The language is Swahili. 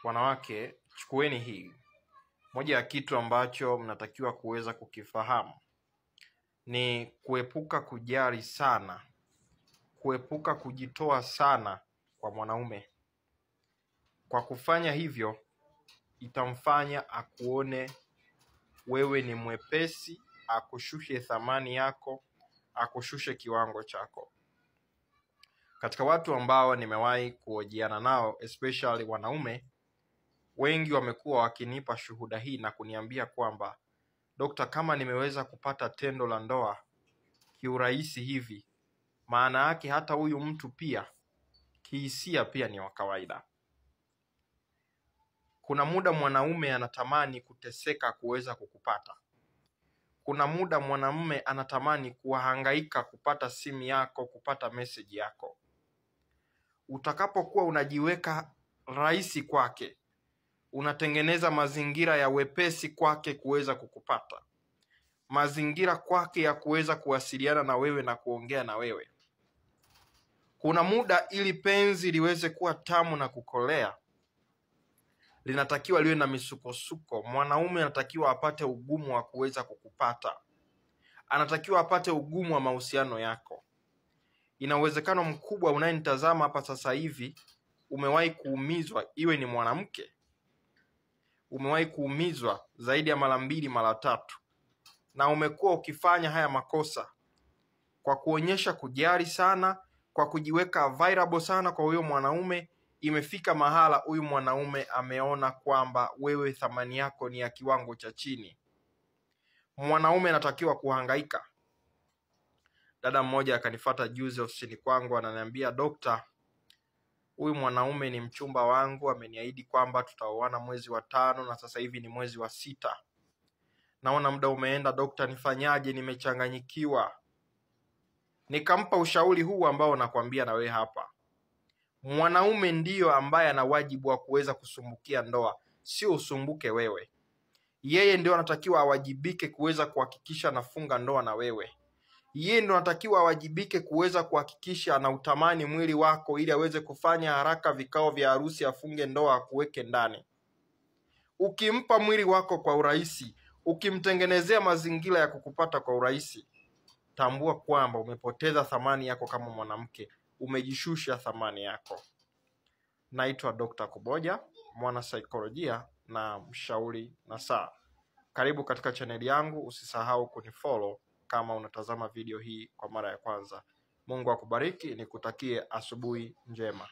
Wanawake, chukueni hii. Moja ya kitu ambacho mnatakiwa kuweza kukifahamu ni kuepuka kujali sana, kuepuka kujitoa sana kwa mwanaume. Kwa kufanya hivyo, itamfanya akuone wewe ni mwepesi, akushushe thamani yako, akushushe kiwango chako. Katika watu ambao nimewahi kuhojiana nao, especially wanaume, wengi wamekuwa wakinipa shuhuda hii na kuniambia kwamba, Dokta, kama nimeweza kupata tendo la ndoa kiurahisi hivi, maana yake hata huyu mtu pia kihisia pia ni wa kawaida. Kuna muda mwanaume anatamani kuteseka kuweza kukupata. Kuna muda mwanamume anatamani kuhangaika kupata simu yako, kupata message yako. Utakapokuwa unajiweka rahisi kwake, unatengeneza mazingira ya wepesi kwake kuweza kukupata, mazingira kwake ya kuweza kuwasiliana na wewe na kuongea na wewe. Kuna muda ili penzi liweze kuwa tamu na kukolea, linatakiwa liwe na misukosuko. Mwanaume anatakiwa apate ugumu wa kuweza kukupata, anatakiwa apate ugumu wa mahusiano yako. Ina uwezekano mkubwa unayenitazama hapa sasa hivi umewahi kuumizwa, iwe ni mwanamke. Umewahi kuumizwa zaidi ya mara 2 mara 3, na umekuwa ukifanya haya makosa kwa kuonyesha kujali sana, kwa kujiweka available sana kwa huyo mwanaume. Imefika mahala huyu mwanaume ameona kwamba wewe thamani yako ni ya kiwango cha chini. Mwanaume anatakiwa kuhangaika. Dada mmoja akanifuata juzi ofisini kwangu, ananiambia, Dokta, huyu mwanaume ni mchumba wangu, ameniahidi kwamba tutaoana mwezi wa 5 na sasa hivi ni mwezi wa 6. Naona muda umeenda, Dokta, nifanyaje? Nimechanganyikiwa. Nikampa ushauri huu ambao nakwambia na wewe hapa. Mwanaume ndiyo ambaye ana wajibu wa kuweza kusumbukia ndoa, sio usumbuke wewe. Yeye ndio anatakiwa awajibike kuweza kuhakikisha anafunga ndoa na wewe. Yeye ndio anatakiwa awajibike kuweza kuhakikisha anautamani mwili wako ili aweze kufanya haraka vikao vya harusi, afunge ndoa, akuweke ndani. Ukimpa mwili wako kwa urahisi, ukimtengenezea mazingira ya kukupata kwa urahisi, tambua kwamba umepoteza thamani yako kama mwanamke, umejishusha thamani yako. Naitwa Dr. Kuboja, mwana saikolojia na mshauri nasaha. Karibu katika chaneli yangu, usisahau kunifollow kama unatazama video hii kwa mara ya kwanza. Mungu akubariki, nikutakie asubuhi njema.